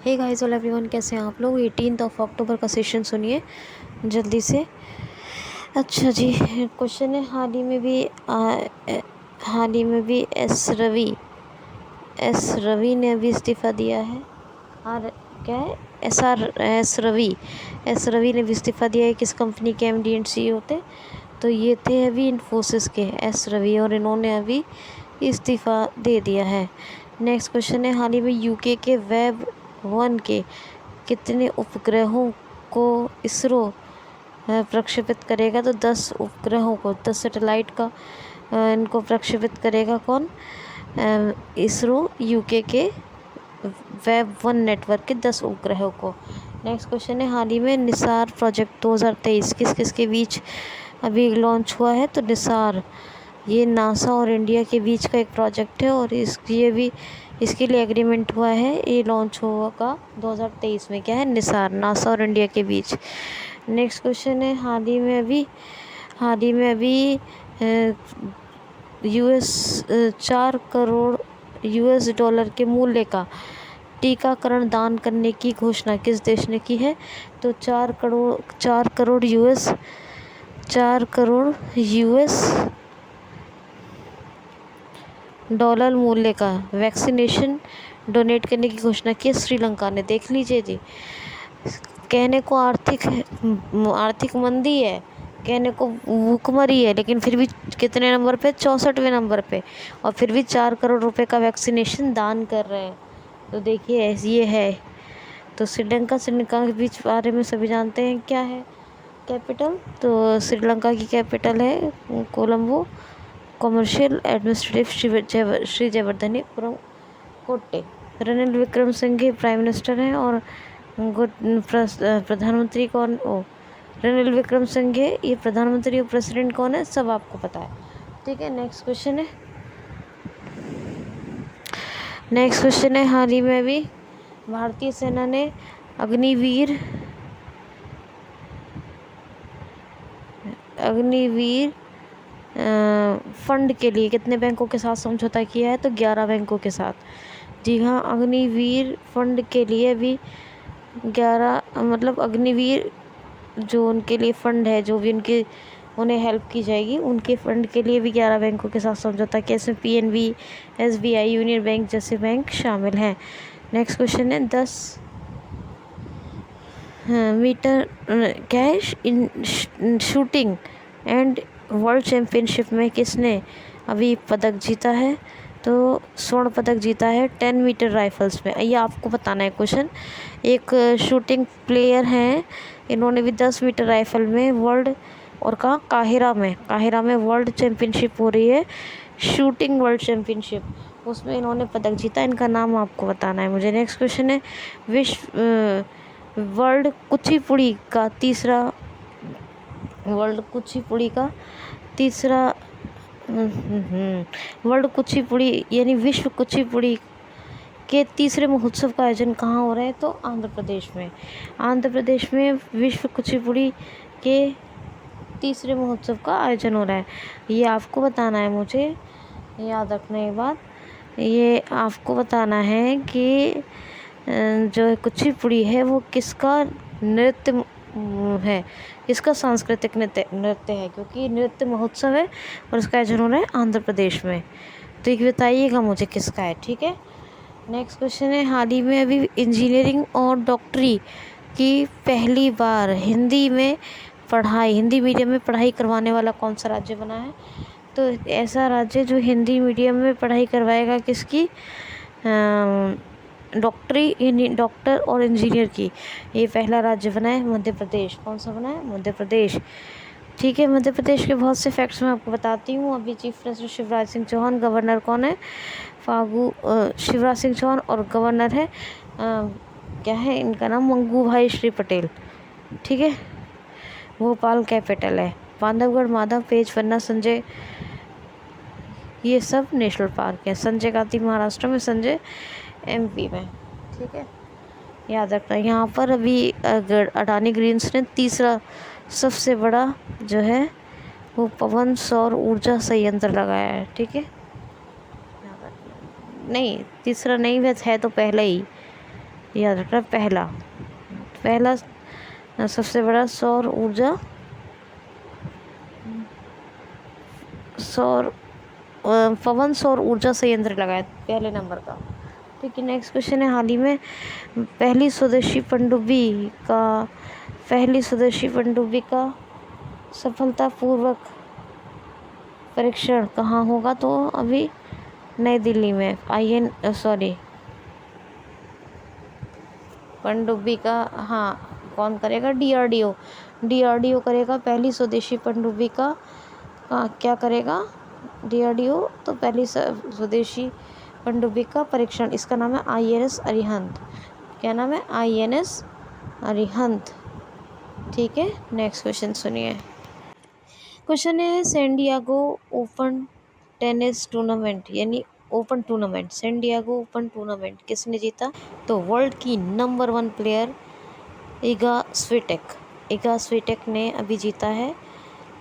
Hey guys all everyone, कैसे हैं आप लोग। 18 अक्टूबर का सेशन सुनिए जल्दी से। अच्छा जी, क्वेश्चन है हाल ही में भी एस रवि ने अभी इस्तीफ़ा दिया है। और क्या है, एस रवि ने भी इस्तीफ़ा दिया है। किस कंपनी के एमडी एंड सीईओ थे? तो ये थे अभी इन्फोसिस के एस रवि, और इन्होंने अभी इस्तीफ़ा दे दिया है। नेक्स्ट क्वेश्चन है, हाल ही में यूके के वेब 1 के कितने उपग्रहों को इसरो प्रक्षेपित करेगा? तो 10 उपग्रहों को, 10 सैटेलाइट का इनको प्रक्षेपित करेगा कौन? इसरो यूके के वेब 1 नेटवर्क के 10 उपग्रहों को। नेक्स्ट क्वेश्चन है, हाल ही में निसार प्रोजेक्ट 2023 किस किस के बीच अभी लॉन्च हुआ है? तो निसार ये नासा और इंडिया के बीच का एक प्रोजेक्ट है, और इसके लिए एग्रीमेंट हुआ है। ये लॉन्च होगा 2023 में। क्या है? निसार, नासा और इंडिया के बीच। नेक्स्ट क्वेश्चन है, हाल ही में अभी $4 करोड़ के मूल्य का टीकाकरण दान करने की घोषणा किस देश ने की है? तो 4 करोड़ यूएस डॉलर मूल्य का वैक्सीनेशन डोनेट करने की घोषणा की श्रीलंका ने। देख लीजिए जी, कहने को आर्थिक मंदी है, कहने को भूखमरी है, लेकिन फिर भी कितने नंबर पे? 64वें नंबर पे, और फिर भी 4 करोड़ रुपए का वैक्सीनेशन दान कर रहे हैं। तो देखिए ये है। तो श्रीलंका के बीच बारे में सभी जानते हैं क्या है कैपिटल? तो श्रीलंका की कैपिटल है Colombo. Commercial administrative Shri Jayawardenepura Kotte. रणनील Wickremesinghe prime minister हैं, और प्रधानमंत्री कौन? रणनील विक्रमसिंघे ये प्रधानमंत्री और प्रेसिडेंट कौन है? सब आपको पता है, ठीक है। नेक्स्ट क्वेश्चन है, हाल ही में भी भारतीय सेना ने अग्निवीर फंड के लिए कितने बैंकों के साथ समझौता किया है? तो 11 बैंकों के साथ। जी हाँ, अग्निवीर फंड के लिए भी 11, मतलब अग्निवीर जो उनके लिए फंड है, जो भी उन्हें हेल्प की जाएगी, उनके फंड के लिए भी 11 बैंकों के साथ समझौता किया। इसमें पीएनबी, एसबीआई, यूनियन बैंक जैसे बैंक शामिल हैं। नेक्स्ट क्वेश्चन है, 10 metre cash in shooting and world championship में किसने अभी पदक जीता है? तो स्वर्ण पदक जीता है 10 मीटर राइफल्स में। ये आपको बताना है क्वेश्चन। एक शूटिंग प्लेयर हैं, इन्होंने भी 10 मीटर राइफल में वर्ल्ड, और कहाँ? काहिरा में वर्ल्ड चैम्पियनशिप हो रही है, शूटिंग वर्ल्ड चैम्पियनशिप, उसमें इन्होंने पदक जीता। इनका नाम आपको बताना है मुझे। नेक्स्ट क्वेश्चन है, वर्ल्ड कुचिपुड़ी का विश्व कुचिपुड़ी के तीसरे महोत्सव का आयोजन कहाँ हो रहा है? तो आंध्र प्रदेश में विश्व कुचिपुड़ी के तीसरे महोत्सव का आयोजन हो रहा है। ये आपको बताना है मुझे, याद रखना ये बात। ये आपको बताना है कि जो कुचिपुड़ी है वो किसका नृत्य है, किसका सांस्कृतिक नृत्य है, क्योंकि नृत्य महोत्सव है और इसका आयोजन हो रहा है आंध्र प्रदेश में। तो ये बताइएगा मुझे किसका है, ठीक है। नेक्स्ट क्वेश्चन है, हाल ही में अभी इंजीनियरिंग और डॉक्टरी की पहली बार हिंदी मीडियम में पढ़ाई करवाने वाला कौन सा राज्य बना है? तो ऐसा राज्य जो हिंदी मीडियम में पढ़ाई करवाएगा किसकी? डॉक्टर और इंजीनियर की, ये पहला राज्य बना है मध्य प्रदेश। कौन सा बना है? मध्य प्रदेश, ठीक है। मध्य प्रदेश के बहुत से फैक्ट्स मैं आपको बताती हूँ। अभी chief minister Shivraj Singh Chouhan, governor कौन है? शिवराज सिंह चौहान, और गवर्नर है क्या है इनका नाम? मंगू भाई श्री पटेल, ठीक है। भोपाल कैपिटल है। बांधवगढ़, माधव, पेंच, पन्ना, संजय, ये सब नेशनल पार्क है। संजय गांधी महाराष्ट्र में, संजय एमपी में, ठीक है, याद रखना। यहाँ पर अभी अडानी ग्रीन्स ने तीसरा सबसे बड़ा जो है वो पवन सौर ऊर्जा संयंत्र लगाया है, ठीक है। नहीं, तीसरा नहीं है तो पहला ही, याद रखना। पहला सबसे बड़ा पवन सौर ऊर्जा संयंत्र लगाया पहले नंबर का। ठीक है, नेक्स्ट क्वेश्चन है, हाल ही में पहली स्वदेशी पनडुब्बी का सफलतापूर्वक परीक्षण कहाँ होगा? तो अभी नई दिल्ली में पनडुब्बी का, हाँ, कौन करेगा? डीआरडीओ करेगा पहली स्वदेशी पनडुब्बी का। क्या करेगा डीआरडीओ? तो पहली स्वदेशी पनडुब्बी का परीक्षण, इसका नाम है INS अरिहंत। क्या नाम है? INS अरिहंत। ठीक है, नेक्स्ट क्वेश्चन सुनिए। क्वेश्चन है, San Diego open tennis tournament यानी open tournament, San Diego open tournament किसने जीता? तो वर्ल्ड की नंबर 1 प्लेयर इगा स्विटेक ने अभी जीता है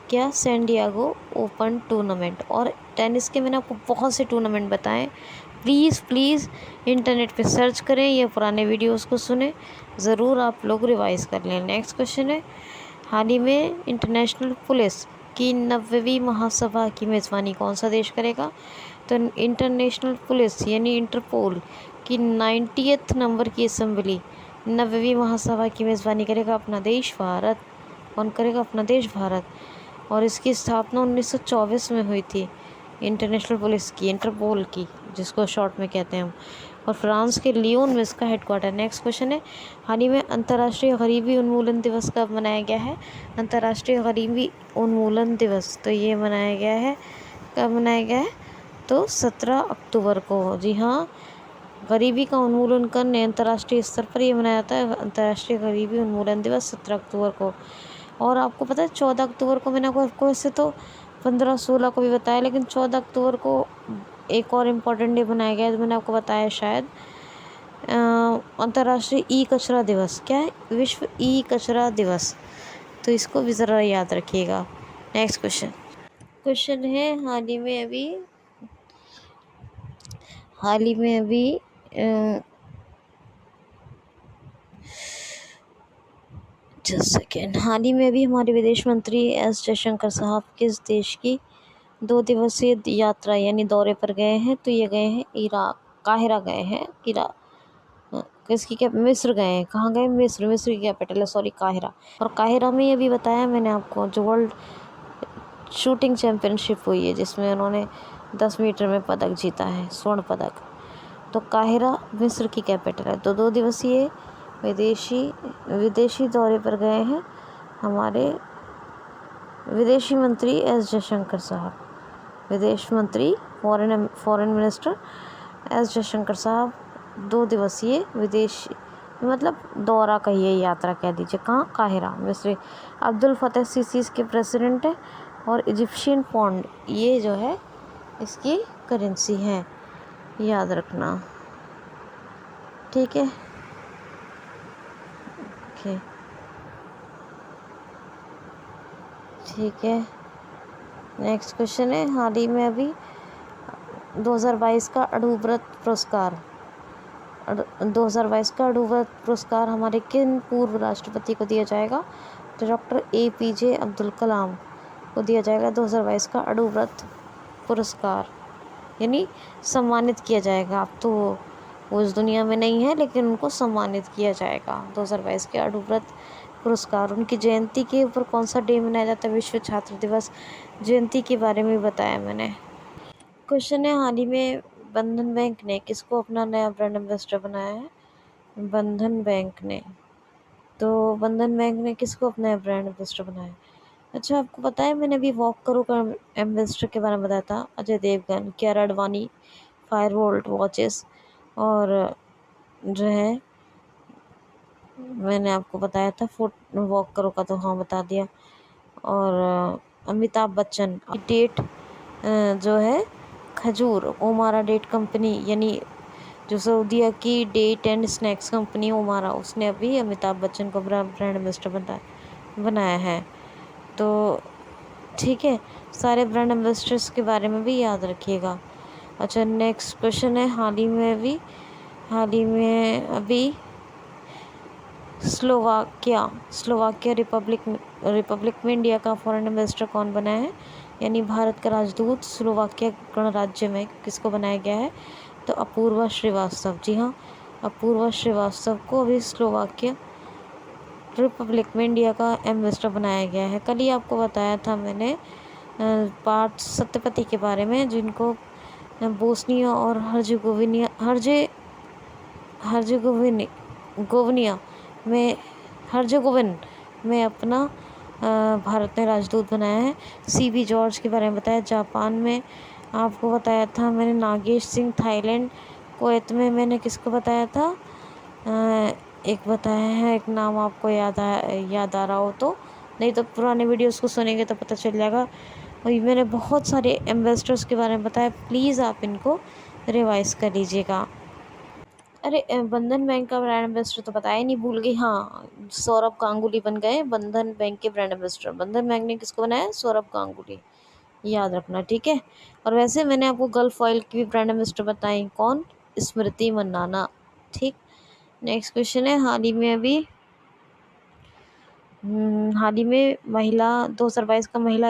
क्या? San Diego open tournament. और टेनिस के मैंने आपको बहुत से टूर्नामेंट बताए, प्लीज़ इंटरनेट पे सर्च करें या पुराने वीडियोस को सुने, ज़रूर आप लोग रिवाइज कर लें। नेक्स्ट क्वेश्चन है, हाल ही में इंटरनेशनल पुलिस की 90वीं महासभा की मेज़बानी कौन सा देश करेगा? तो इंटरनेशनल पुलिस यानी इंटरपोल की 90th नंबर की असेंबली 90वीं महासभा की मेज़बानी करेगा अपना देश भारत। कौन करेगा? अपना देश भारत। और इसकी स्थापना 1924 में हुई थी, इंटरनेशनल पुलिस की, इंटरपोल की, जिसको शॉर्ट में कहते हैं हम। और फ्रांस के लियोन में इसका हेडक्वार्टर। नेक्स्ट क्वेश्चन है, हाल ही में अंतर्राष्ट्रीय गरीबी उन्मूलन दिवस कब मनाया गया है? अंतर्राष्ट्रीय गरीबी उन्मूलन दिवस तो ये मनाया गया है, कब मनाया गया है? तो 17 अक्टूबर को। जी हाँ, गरीबी का उन्मूलन करने अंतर्राष्ट्रीय स्तर पर ये मनाया जाता है, अंतर्राष्ट्रीय गरीबी उन्मूलन दिवस 17 अक्टूबर को। और आपको पता है 14 अक्टूबर को, मैंने आपको वैसे तो 15-16 को भी बताया, लेकिन 14 अक्टूबर को एक और इम्पॉर्टेंट डे बनाया गया है, जो मैंने आपको बताया शायद, अंतर्राष्ट्रीय ई कचरा दिवस। क्या है? विश्व ई कचरा दिवस। तो इसको भी ज़रा याद रखिएगा। नेक्स्ट क्वेश्चन है, हाल ही में अभी हमारे विदेश मंत्री एस जयशंकर साहब किस देश की 2 दिवसीय यात्रा यानी दौरे पर गए हैं? तो ये गए हैं काहिरा गए हैं, मिस्र गए हैं। कहाँ गए? मिस्र की कैपिटल है काहिरा। और काहिरा में ये भी बताया मैंने आपको, जो वर्ल्ड शूटिंग चैम्पियनशिप हुई है, जिसमें उन्होंने 10 मीटर में पदक जीता है, स्वर्ण पदक। तो काहिरा मिस्र की कैपिटल है। तो 2 दिवसीय विदेशी दौरे पर गए हैं हमारे विदेशी मंत्री एस जयशंकर साहब, विदेश मंत्री फॉरेन मिनिस्टर एस जयशंकर साहब 2 दिवसीय विदेशी मतलब दौरा कहिए, यात्रा कह दीजिए, कहाँ? काहिरा, मिस्र। अब्दुल फतेह सीसी इसके प्रेसिडेंट है। और इजिप्शियन पौंड ये जो है इसकी करेंसी है, याद रखना। ठीक है, ठीक है। नेक्स्ट क्वेश्चन है, हाल ही में अभी 2022 का अडूव्रत पुरस्कार हमारे किन पूर्व राष्ट्रपति को दिया जाएगा? तो डॉक्टर APJ अब्दुल कलाम को दिया जाएगा 2022 का अडूव्रत पुरस्कार, यानी सम्मानित किया जाएगा। अब तो वो इस दुनिया में नहीं है, लेकिन उनको सम्मानित किया जाएगा 2022 के अडूव्रत पुरस्कार। उनकी जयंती के ऊपर कौन सा डे मनाया जाता है? विश्व छात्र दिवस। जयंती के बारे में बताया मैंने। क्वेश्चन है, हाल ही में बंधन बैंक ने किसको अपना नया ब्रांड एम्बेसडर बनाया है? बंधन बैंक ने किसको अपना ब्रांड एम्बेसडर बनाया? अच्छा, आपको पता है मैंने अभी वॉक करो का एम्बेसडर के बारे में बताया था, अजय देवगन, कियारा आडवाणी, फायरवोल्ट वॉचेस, और जो है मैंने आपको बताया था वॉक करो का, तो हाँ बता दिया। और अमिताभ बच्चन की डेट जो है खजूर ओमारा डेट कंपनी, यानी जो सऊदीया की डेट एंड स्नैक्स कंपनी ओमारा, उसने अभी अमिताभ बच्चन को ब्रांड एम्बेसडर बनाया है। तो ठीक है, सारे ब्रांड एम्बेसडर्स के बारे में भी याद रखिएगा। अच्छा, नेक्स्ट क्वेश्चन है, हाल ही में अभी स्लोवाकिया रिपब्लिक में इंडिया का फॉरेन एम्बेसडर कौन बना है, यानी भारत का राजदूत स्लोवाकिया गणराज्य में किसको बनाया गया है, तो अपूर्वा श्रीवास्तव। जी हाँ, अपूर्वा श्रीवास्तव को अभी स्लोवाकिया रिपब्लिक में इंडिया का एम्बेसडर बनाया गया है। कल ही आपको बताया था मैंने पार्थ सत्यपति के बारे में, जिनको बोस्निया और हर्जेगोविन में अपना भारत ने राजदूत बनाया है। CB जॉर्ज के बारे में बताया। जापान में आपको बताया था मैंने नागेश सिंह। थाईलैंड कुवैत में मैंने किसको बताया था, एक बताया है, एक नाम आपको याद आ रहा हो तो, नहीं तो पुराने वीडियोस को सुनेंगे तो पता चल जाएगा। और मैंने बहुत सारे एम्बेसडर्स के बारे में बताया, प्लीज़ आप इनको रिवाइज कर लीजिएगा। अरे बंधन बैंक का ब्रांड एम्बेसडर तो बताया ही नहीं, भूल गई। हाँ, सौरभ गांगुली बन गए बंधन बैंक के ब्रांड एम्बेसडर। बंधन बैंक ने किसको बनाया, सौरभ गांगुली, याद रखना, ठीक है। और वैसे मैंने आपको गल्फ ऑयल की भी ब्रांड एम्बेसडर बताई, कौन, स्मृति मंदाना, ठीक। नेक्स्ट क्वेश्चन है, हाल ही में महिला 2022 का महिला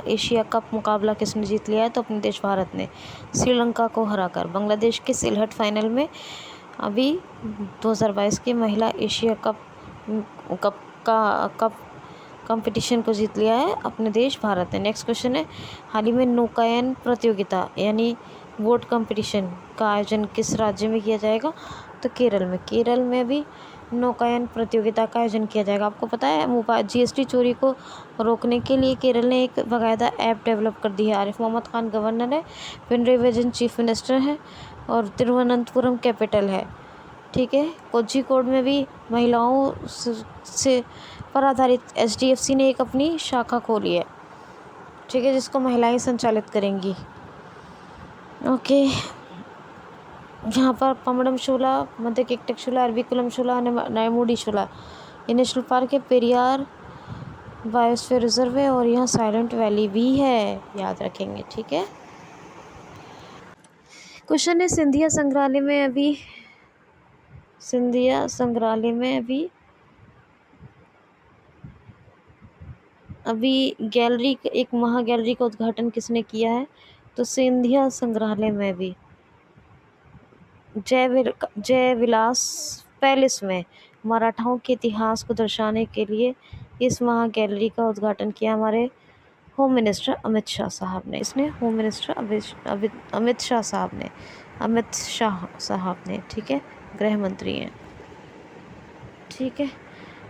एशिया कप मुकाबला किसने जीत लिया है, तो अपने देश भारत ने श्रीलंका को हराकर बांग्लादेश के सिलहट फाइनल में अभी 2022 के महिला एशिया कप कंपटीशन को जीत लिया है अपने देश भारत ने। नेक्स्ट क्वेश्चन है, हाल ही में नौकायन प्रतियोगिता यानी बोट कंपटीशन का आयोजन किस राज्य में किया जाएगा, तो केरल में भी नौकायन प्रतियोगिता का आयोजन किया जाएगा। आपको पता है GST चोरी को रोकने के लिए केरल ने एक बाकायदा ऐप डेवलप कर दी है। आरिफ मोहम्मद खान गवर्नर है, पिनराई विजयन चीफ मिनिस्टर है और तिरुवनंतपुरम कैपिटल है, ठीक है। कोझिकोड में भी महिलाओं से पर आधारित HDFC ने एक अपनी शाखा खोली है, ठीक है, जिसको महिलाएं संचालित करेंगी। ओके, यहाँ पर पमड़म शोला, मध्य केकटक शोला, अरविकुलम शोला, नायमुडी शोला, ये नेशनल पार्क है। पेरियार बायोस्फीयर रिजर्व है और यहाँ साइलेंट वैली भी है, याद रखेंगे, ठीक है। क्वेश्चन है, सिंधिया संग्रहालय में अभी गैलरी, एक महा गैलरी का उद्घाटन किसने किया है, तो सिंधिया संग्रहालय में भी जय विलास पैलेस में मराठाओं के इतिहास को दर्शाने के लिए इस महा गैलरी का उद्घाटन किया हमारे होम मिनिस्टर अमित शाह साहब ने। इसने होम मिनिस्टर अमित शाह साहब ने, ठीक है, गृह मंत्री हैं, ठीक है।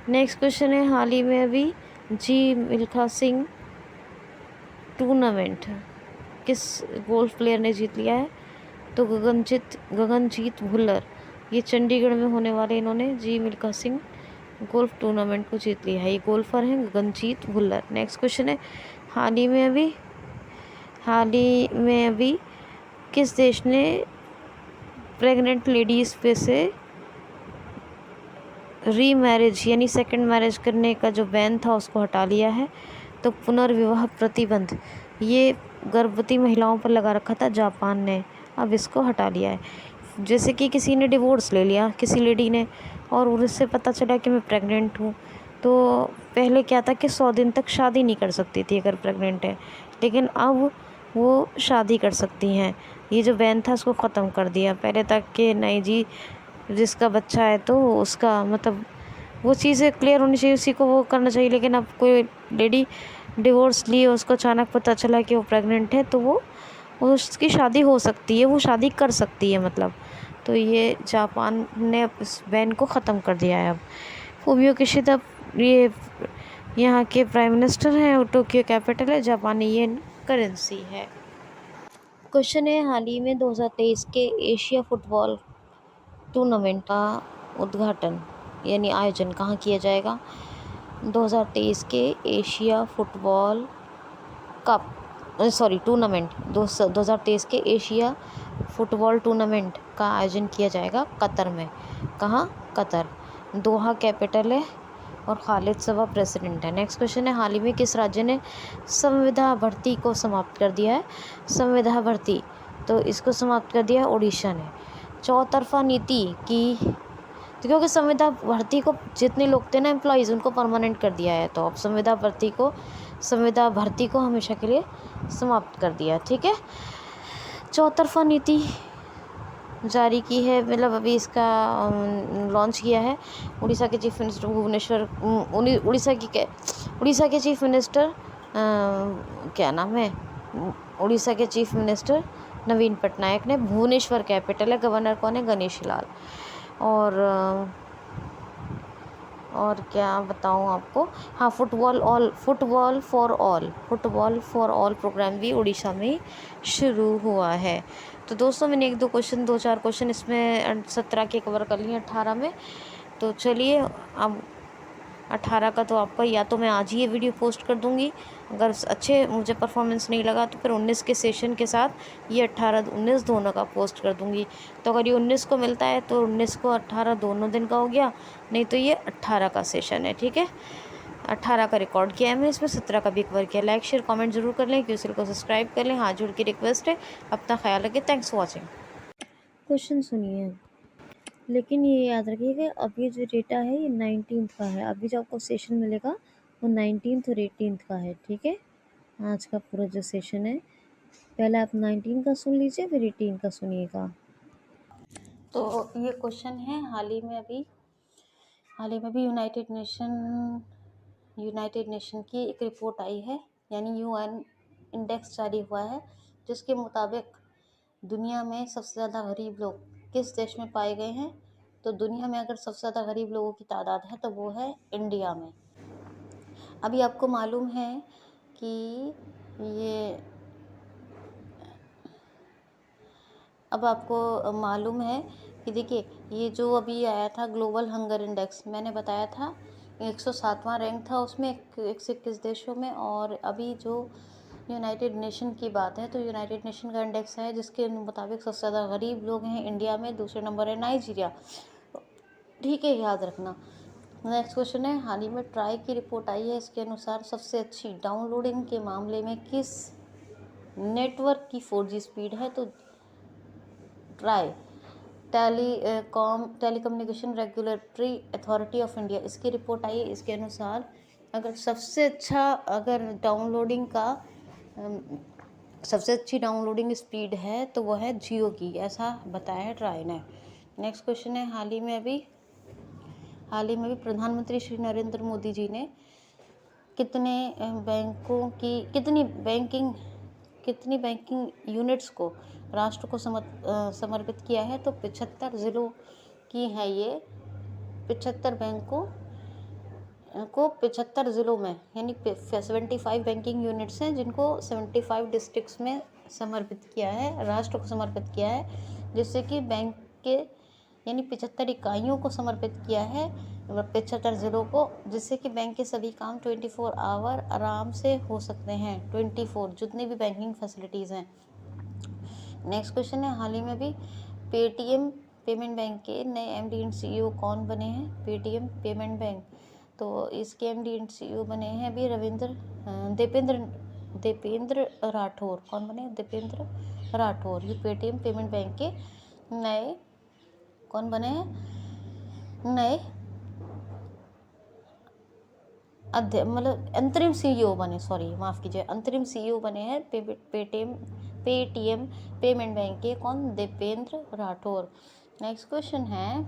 नेक्स्ट क्वेश्चन है, हाल ही में अभी जी मिल्खा सिंह टूर्नामेंट किस गोल्फ प्लेयर ने जीत लिया है, तो गगनजीत भुल्लर, ये चंडीगढ़ में होने वाले इन्होंने जी मिल्खा सिंह गोल्फ टूर्नामेंट को जीत लिया है। ये गोल्फर हैं गगनजीत भुल्लर। नेक्स्ट क्वेश्चन है, हाल ही में अभी किस देश ने प्रेग्नेंट लेडीज़ पे से रीमैरिज यानी सेकंड मैरिज करने का जो बैन था उसको हटा लिया है, तो पुनर्विवाह प्रतिबंध ये गर्भवती महिलाओं पर लगा रखा था जापान ने, अब इसको हटा लिया है। जैसे कि किसी ने डिवोर्स ले लिया, किसी लेडी ने, और उससे पता चला कि मैं प्रेग्नेंट हूँ, तो पहले क्या था कि 100 दिन तक शादी नहीं कर सकती थी अगर प्रेग्नेंट है, लेकिन अब वो शादी कर सकती हैं। ये जो बैन था उसको ख़त्म कर दिया। पहले तक कि नहीं जी, जिसका बच्चा है तो उसका मतलब वो चीज़ें क्लियर होनी चाहिए, उसी को वो करना चाहिए। लेकिन अब कोई लेडी डिवोर्स लिए, उसको अचानक पता चला कि वो प्रेग्नेंट है, तो वो उसकी शादी हो सकती है, वो शादी कर सकती है मतलब। तो ये जापान ने इस बैन को ख़त्म कर दिया है। अब फूमियो किशिदा ये यहाँ के प्राइम मिनिस्टर हैं और टोक्यो कैपिटल है, जापानी येन करेंसी है। क्वेश्चन है, हाल ही में 2023 के एशिया फुटबॉल टूर्नामेंट का उद्घाटन यानी आयोजन कहाँ किया जाएगा, 2023 के एशिया फुटबॉल टूर्नामेंट 2023 के एशिया फुटबॉल टूर्नामेंट का आयोजन किया जाएगा कतर में। कहाँ, कतर। दोहा कैपिटल है और खालिद सबा प्रेसिडेंट है। नेक्स्ट क्वेश्चन है, हाल ही में किस राज्य ने संविदा भर्ती को समाप्त कर दिया है, संविदा भर्ती, तो इसको समाप्त कर दिया उड़ीसा ने। चौतरफा नीति की, तो क्योंकि संविदा भर्ती को जितने लोग थे ना एम्प्लॉयज़, उनको परमानेंट कर दिया है, तो अब संविदा भर्ती को हमेशा के लिए समाप्त कर दिया। ठीक है, चौतरफा नीति जारी की है, मतलब अभी इसका लॉन्च किया है उड़ीसा के चीफ मिनिस्टर उड़ीसा के चीफ मिनिस्टर क्या नाम है, उड़ीसा के चीफ मिनिस्टर नवीन पटनायक ने। भुवनेश्वर कैपिटल है, गवर्नर कौन है, गणेशी लाल। और क्या बताऊँ आपको, हाँ, फुटबॉल फॉर ऑल प्रोग्राम भी उड़ीसा में शुरू हुआ है। तो दोस्तों मैंने 2-4 क्वेश्चन इसमें 17 के कवर कर लिए 18 में। तो चलिए, अब 18 का तो आपका, या तो मैं आज ही ये वीडियो पोस्ट कर दूंगी, अगर अच्छे मुझे परफॉर्मेंस नहीं लगा तो फिर 19 के सेशन के साथ ये 18-19 दोनों का पोस्ट कर दूंगी। तो अगर ये 19 को मिलता है तो 19 को 18 दोनों दिन का हो गया, नहीं तो ये 18 का सेशन है। ठीक है, 18 का रिकॉर्ड किया है मैंने, इसमें 17 का भी कवर किया। लाइक शेयर कमेंट जरूर कर लें, क्यूसिल को सब्सक्राइब कर लें, हाथ जोड़ की रिक्वेस्ट है। अपना ख्याल रखें, थैंक्स फॉर वॉचिंग। क्वेश्चन सुनिए, लेकिन ये याद रखिएगा, अब ये जो डेटा है ये 19 का है, अभी जो आपको सेशन मिलेगा वो 19 और 18 का है। ठीक है, आज का पूरा जो सेशन है, पहले आप 19 का सुन लीजिए, फिर 18 का सुनिएगा। तो ये क्वेश्चन है, हाल ही में भी यूनाइटेड नेशन की एक रिपोर्ट आई है, यानी UN इंडेक्स जारी हुआ है, जिसके मुताबिक दुनिया में सबसे ज़्यादा गरीब लोग किस देश में पाए गए हैं। तो दुनिया में अगर सबसे ज़्यादा गरीब लोगों की तादाद है तो वो है इंडिया में। अभी आपको मालूम है कि देखिए, ये जो अभी आया था ग्लोबल हंगर इंडेक्स, मैंने बताया था 107वां रैंक था उसमें 121 देशों में। और अभी जो यूनाइटेड नेशन की बात है, तो यूनाइटेड नेशन का इंडेक्स है जिसके मुताबिक सबसे ज़्यादा गरीब लोग हैं इंडिया में, दूसरे नंबर है नाइजीरिया। ठीक है, याद रखना। नेक्स्ट क्वेश्चन है, हाल ही में ट्राई की रिपोर्ट आई है, इसके अनुसार सबसे अच्छी डाउनलोडिंग के मामले में किस नेटवर्क की 4G स्पीड है। तो try telecommunication regulatory authority of India, इसकी रिपोर्ट आई है। इसके अनुसार अगर सबसे अच्छी डाउनलोडिंग स्पीड है तो वो है जियो की, ऐसा बताया है ट्राई ने। नेक्स्ट क्वेश्चन है, हाल ही में भी प्रधानमंत्री श्री नरेंद्र मोदी जी ने कितनी बैंकिंग यूनिट्स को राष्ट्र को समर्पित किया है। तो 75 ज़िलों की है ये, 75 बैंकों को 75 ज़िलों में, यानी 75 बैंकिंग यूनिट्स हैं जिनको 75 डिस्ट्रिक्ट्स में समर्पित किया है, राष्ट्र को समर्पित किया है, जिससे कि बैंक के यानी 75 इकाइयों को समर्पित किया है 75 ज़िलों को, जिससे कि बैंक के सभी काम 24 आवर आराम से हो सकते हैं, 24 जितनी भी बैंकिंग फैसिलिटीज़ हैं। नेक्स्ट क्वेश्चन है, हाल ही में भी पेटीएम पेमेंट बैंक के नए MD एंड CEO कौन बने हैं। पेटीएम पेमेंट बैंक, तो इसके MD एंड CEO बने हैं अभी दीपेंद्र राठौर। कौन बने? दीपेंद्र राठौर। ये पेटीएम पेमेंट बैंक के नए कौन बने हैं? नए अंतरिम CEO बने, माफ़ कीजिए, अंतरिम CEO बने हैं पेटीएम पेमेंट बैंक के। कौन? दीपेंद्र राठौर। नेक्स्ट क्वेश्चन है,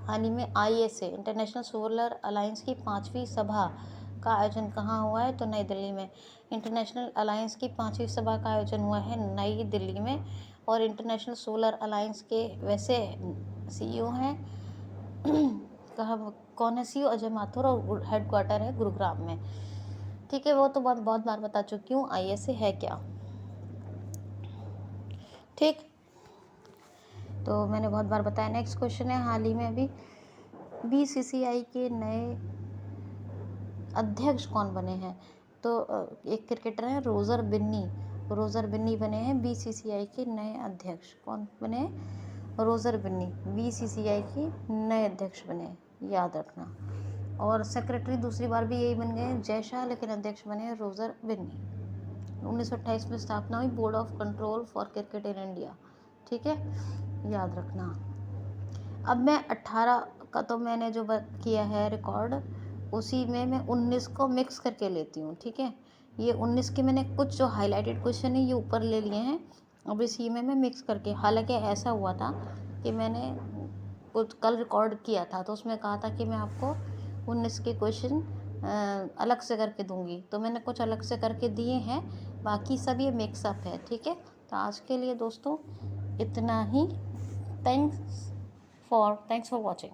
हाल ही में ISA इंटरनेशनल सोलर अलायंस की 5वीं सभा का आयोजन कहाँ हुआ है। तो नई दिल्ली में। इंटरनेशनल अलायंस की 5वीं सभा का आयोजन हुआ है नई दिल्ली में। और इंटरनेशनल सोलर अलायंस के वैसे CEO हैं कौन है CEO? अजय माथुर, और हेडक्वार्टर है गुरुग्राम में। ठीक है, वो तो बहुत बार बता चुकी हूँ ISA है क्या। ठीक, तो मैंने बहुत बार बताया। नेक्स्ट क्वेश्चन है, हाल ही में अभी BCCI के नए अध्यक्ष कौन बने हैं। तो एक क्रिकेटर हैं रोजर बिन्नी बने हैं BCCI के नए अध्यक्ष। कौन बने? रोजर बिन्नी BCCI के नए अध्यक्ष बने, याद रखना। और सेक्रेटरी दूसरी बार भी यही बन गए जय शाह, लेकिन अध्यक्ष बने रोजर बिन्नी। 1928 में स्थापना हुई board of control for cricket in India. ठीक है, याद रखना। अब मैं 18 का तो मैंने जो किया है रिकॉर्ड, उसी में मैं 19 को मिक्स करके लेती हूँ। ठीक है, ये 19 के मैंने कुछ जो हाईलाइटेड क्वेश्चन है ये ऊपर ले लिए हैं, अब इसी में मैं मिक्स करके, हालांकि ऐसा हुआ था कि मैंने कुछ कल रिकॉर्ड किया था तो उसमें कहा था कि मैं आपको 19 के क्वेश्चन अलग से करके दूंगी, तो मैंने कुछ अलग से करके दिए हैं, बाकी सब ये मिक्सअप है। ठीक है, तो आज के लिए दोस्तों इतना ही। Thanks for watching.